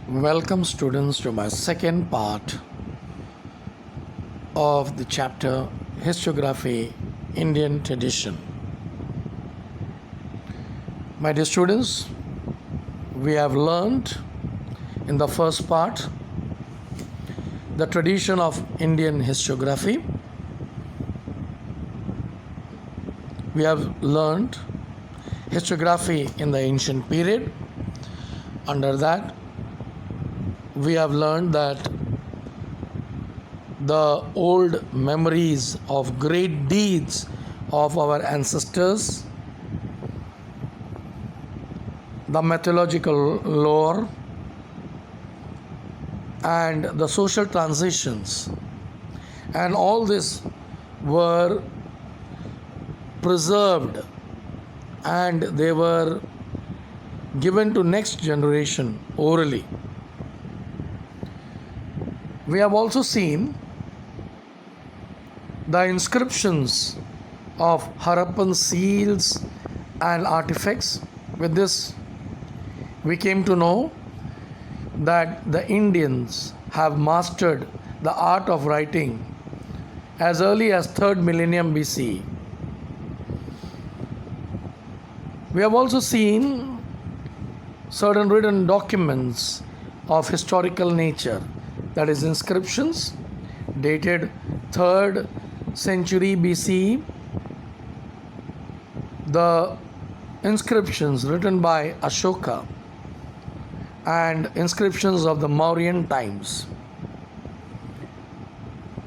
Welcome, students, to my second part of the chapter Historiography Indian Tradition. My dear students, we have learned in the first part the tradition of Indian historiography. We have learned historiography in the ancient period. Under that, we have learned that the old memories of great deeds of our ancestors, the mythological lore, and the social transitions, and all this were preserved and they were given to next generation orally. We have also seen the inscriptions of Harappan seals and artifacts. With this, we came to know that the Indians have mastered the art of writing as early as 3rd millennium BC. We have also seen certain written documents of historical nature, that is, inscriptions dated 3rd century BC, the inscriptions written by Ashoka, and inscriptions of the Mauryan times.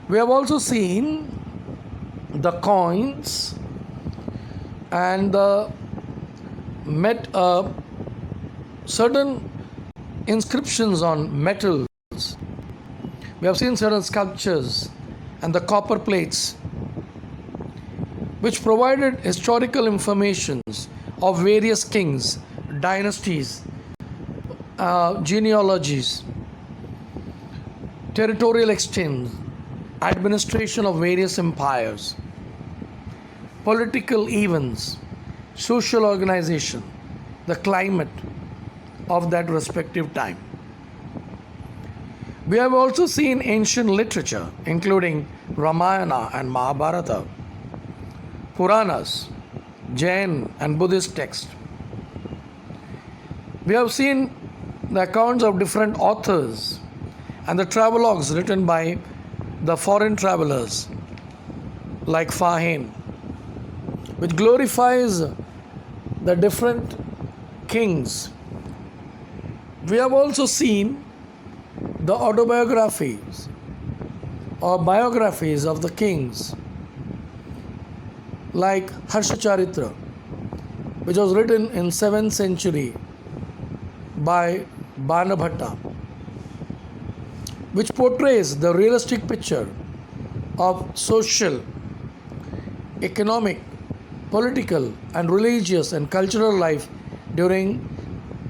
We have also seen the coins and certain inscriptions on metals. We have seen certain sculptures and the copper plates which provided historical informations of various kings, dynasties, genealogies, territorial extent, administration of various empires, political events, social organization, the climate of that respective time. We have also seen ancient literature, including Ramayana and Mahabharata, Puranas, Jain and Buddhist texts. We have seen the accounts of different authors and the travelogues written by the foreign travelers like Fahim, which glorifies the different kings. We have also seen the autobiographies or biographies of the kings like Harshacharitra, which was written in 7th century by Banabhatta, which portrays the realistic picture of social, economic, political and religious and cultural life during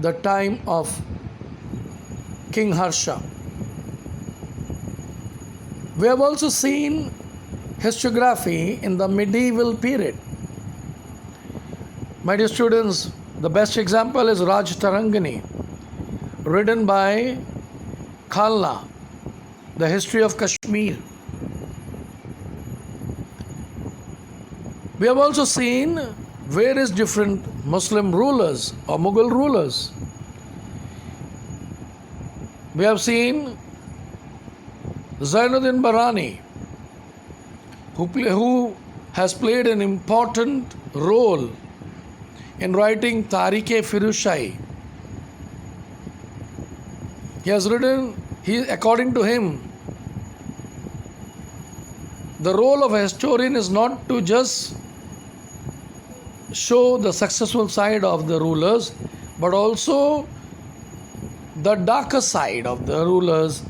the time of King Harsha. We have also seen historiography in the medieval period. My dear students, the best example is Raj Tarangani, written by Khalna, the history of Kashmir. We have also seen various different Muslim rulers or Mughal rulers. We have seen Zainuddin Barani, who has played an important role in writing Tarikh-e-Firuzshahi. He has written, according to him, the role of a historian is not to just show the successful side of the rulers, but also the darker side of the rulers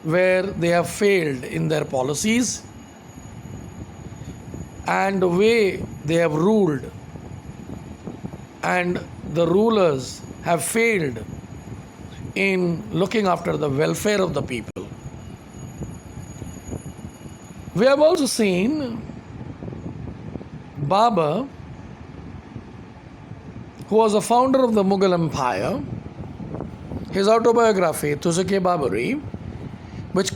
where they have failed in their policies and the way they have ruled, and the rulers have failed in looking after the welfare of the people. We have also seen Babur, who was a founder of the Mughal Empire, his autobiography, Tuzuk-e Baburi, which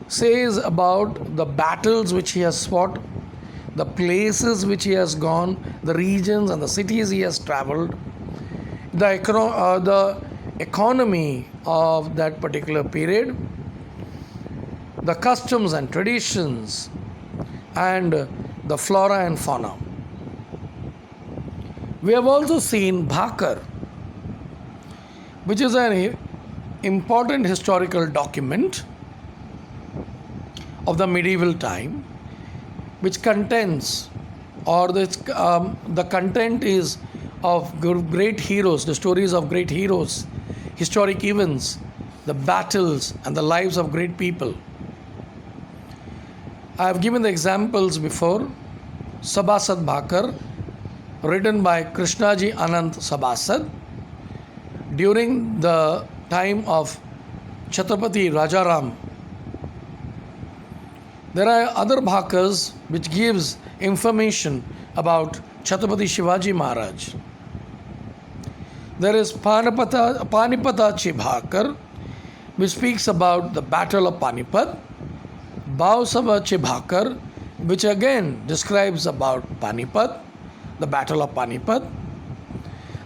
says about the battles which he has fought, the places which he has gone, the regions and the cities he has traveled, the economy of that particular period, the customs and traditions, and the flora and fauna. We have also seen Bhakar, which is an important historical document of the medieval time, which contains, or the content is of great heroes, the stories of great heroes, historic events, the battles, and the lives of great people. I have given the examples before. Sabasad Bhakar, written by Krishnaji Anand Sabasad during the time of Chhatrapati Rajaram. There are other Bhakars which gives information about Chhatrapati Shivaji Maharaj. There is Panipatachi Bhakar, which speaks about the Battle of Panipat. Bhausavachi Bhakar, which again describes about Panipat, the Battle of Panipat.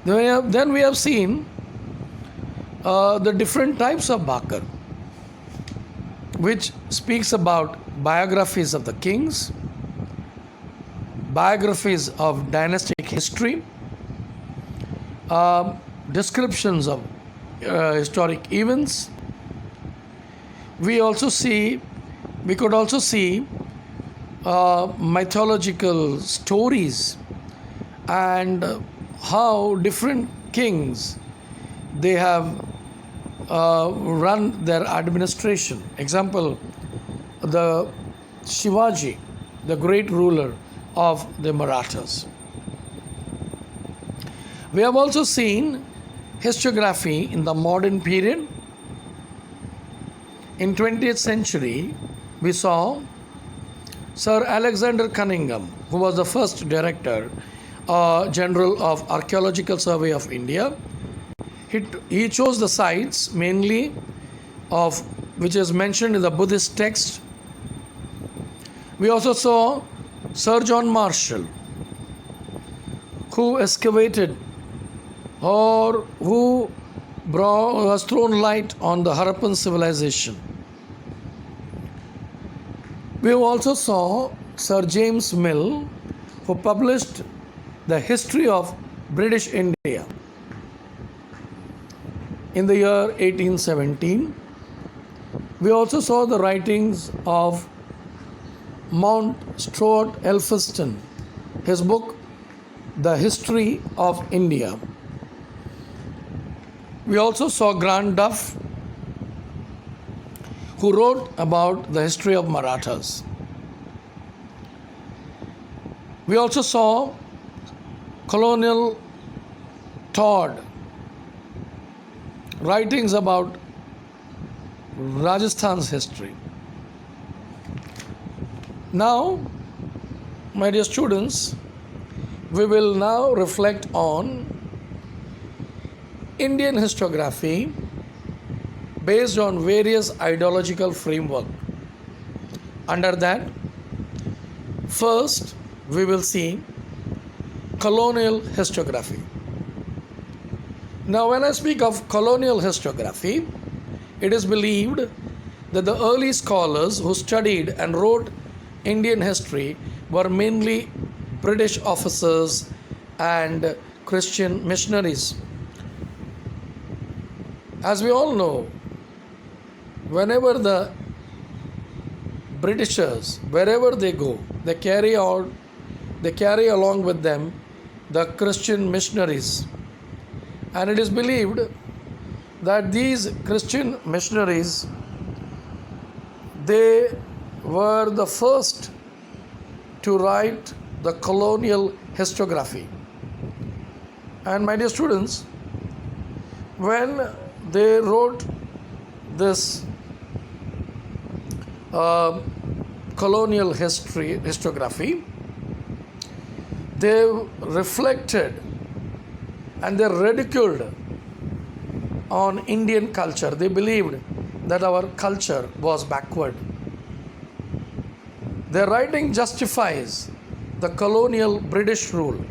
Then we have seen the different types of Bhakar, which speaks about biographies of the kings, biographies of dynastic history, descriptions of historic events. We could also see mythological stories and how different kings they have run their administration. Example, the Shivaji, the great ruler of the Marathas. We have also seen historiography in the modern period. In 20th century, we saw Sir Alexander Cunningham, who was the first Director General of Archaeological Survey of India. He chose the sites mainly of which is mentioned in the Buddhist text. We also saw Sir John Marshall, who excavated or who has thrown light on the Harappan civilization. We also saw Sir James Mill, who published the history of British India in the year 1817. We also saw the writings of Mount Stuart Elphiston, his book, The History of India. We also saw Grant Duff, who wrote about the history of Marathas. We also saw Colonel Todd, writings about Rajasthan's history. Now, my dear students, we will now reflect on Indian historiography based on various ideological framework. Under that, first we will see colonial historiography. Now, when I speak of colonial historiography, it is believed that the early scholars who studied and wrote Indian history were mainly British officers and Christian missionaries. As we all know, whenever the Britishers, wherever they go, they carry along with them the Christian missionaries. And it is believed that these Christian missionaries, they were the first to write the colonial historiography. And my dear students, when they wrote this colonial historiography, they reflected and they ridiculed on Indian culture. They believed that our culture was backward. Their writing justifies the colonial British rule.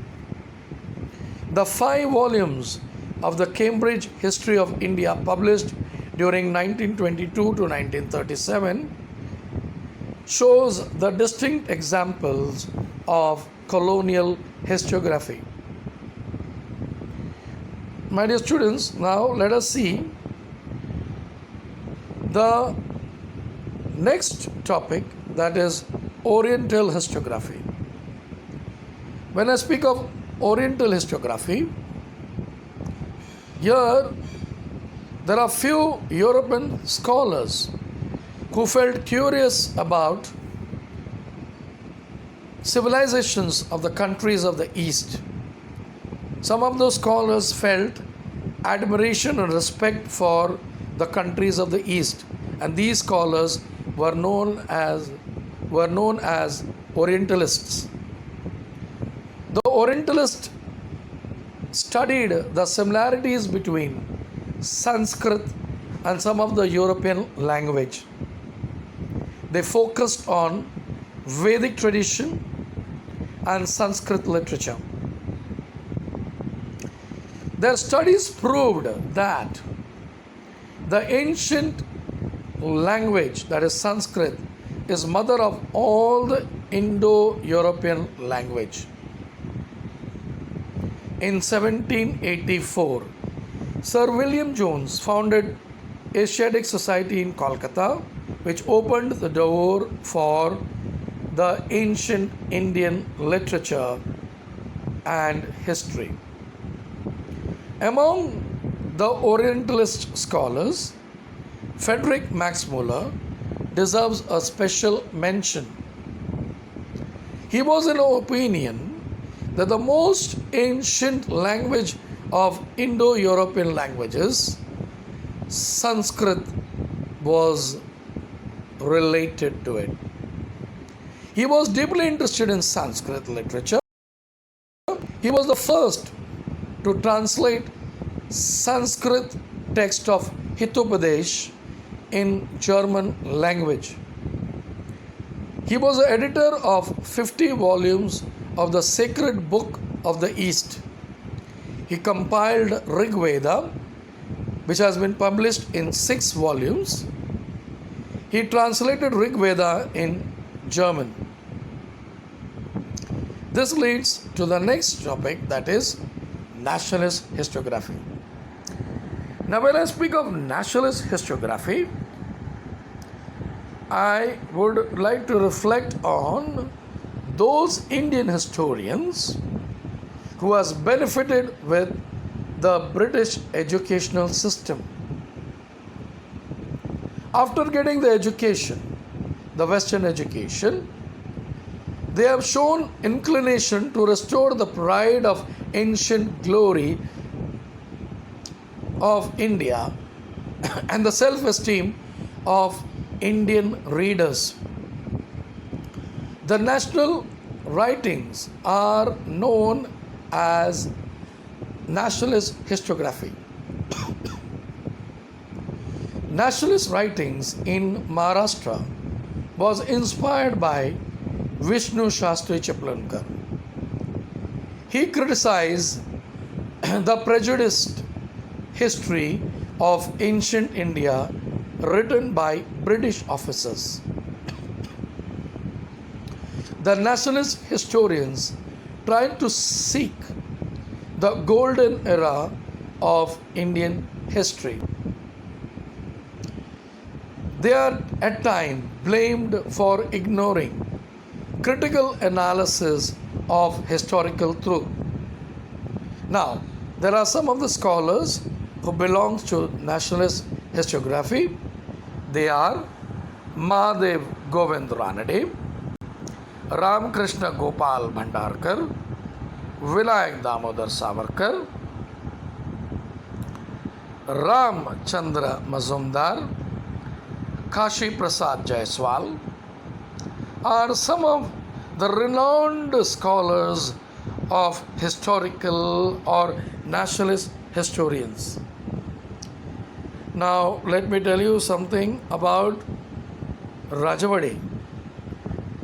The 5 volumes of the Cambridge History of India, published during 1922 to 1937, shows the distinct examples of colonial historiography. My dear students, now let us see the next topic, that is Oriental historiography. When I speak of Oriental historiography, here there are few European scholars who felt curious about civilizations of the countries of the East. Some of those scholars felt admiration and respect for the countries of the East, and these scholars were known as Orientalists. The Orientalists studied the similarities between Sanskrit and some of the European language. They focused on Vedic tradition and Sanskrit literature. Their studies proved that the ancient language, that is Sanskrit, is mother of all the Indo-European language. In 1784, Sir William Jones founded Asiatic Society in Kolkata, which opened the door for the ancient Indian literature and history. Among the Orientalist scholars, Frederick Max Muller deserves a special mention. He was in opinion that the most ancient language of Indo-European languages, Sanskrit, was related to it. He was deeply interested in Sanskrit literature. He was the first to translate Sanskrit text of Hitopadesh in German language. He was the editor of 50 volumes of the Sacred Book of the East. He compiled Rig Veda, which has been published in 6 volumes. He translated Rig Veda in German. This leads to the next topic, that is nationalist historiography. Now, when I speak of nationalist historiography, I would like to reflect on those Indian historians who has benefited with the British educational system. After getting the education, the Western education, they have shown inclination to restore the pride of ancient glory of India and the self-esteem of Indian readers. The national writings are known as nationalist historiography. Nationalist writings in Maharashtra was inspired by Vishnu Shastri Chaplankar. He criticized the prejudiced history of ancient India written by British officers. The nationalist historians tried to seek the golden era of Indian history. They are at times blamed for ignoring critical analysis of historical truth. Now, there are some of the scholars who belong to nationalist historiography. They are Mahadev Govind Ranade, Ramkrishna Gopal Bhandarkar, Vinayak Damodar Savarkar, Ram Chandra Mazumdar, Kashi Prasad Jaiswal are some of the renowned scholars of historical or nationalist historians. Now, let me tell you something about Rajawade.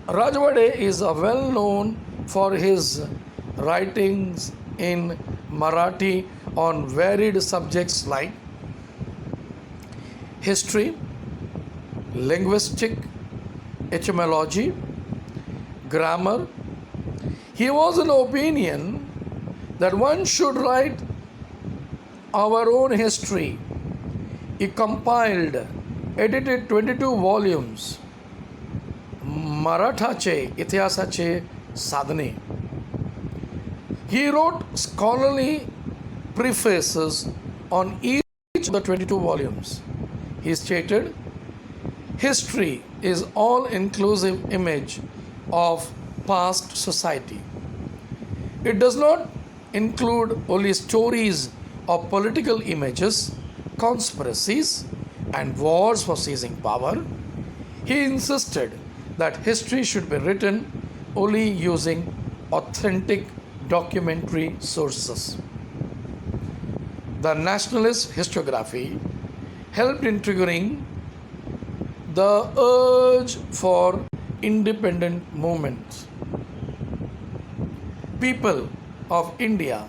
Rajawade is well known for his writings in Marathi on varied subjects like history, linguistic, etymology, grammar. He was in opinion that one should write our own history. He compiled, edited 22 volumes, Marathache Itihashache Sadhane. He wrote scholarly prefaces on each of the 22 volumes. He stated, history is all-inclusive image of past society. It does not include only stories of political images, conspiracies, and wars for seizing power. He insisted that history should be written only using authentic documentary sources. The nationalist historiography helped in triggering the urge for independent movements. People of India,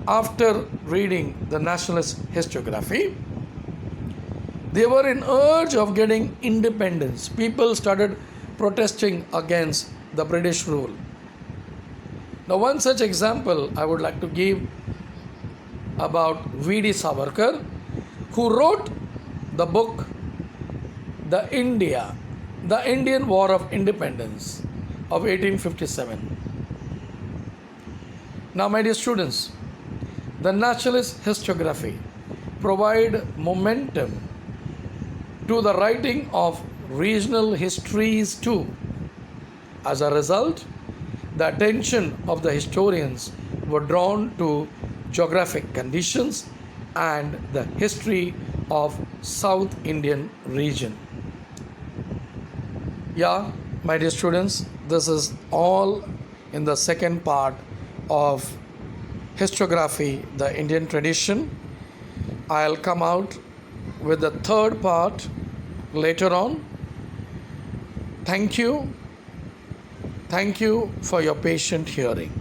after reading the nationalist historiography, they were in urge of getting independence. People started protesting against the British rule. Now, one such example I would like to give about V.D. Savarkar, who wrote the book The Indian War of Independence of 1857. Now, my dear students, the nationalist historiography provide momentum to the writing of regional histories too. As a result, the attention of the historians were drawn to geographic conditions and the history of South Indian region. Yeah, my dear students, this is all in the second part of historiography, the Indian tradition. I'll come out with the third part later on. Thank you. Thank you for your patient hearing.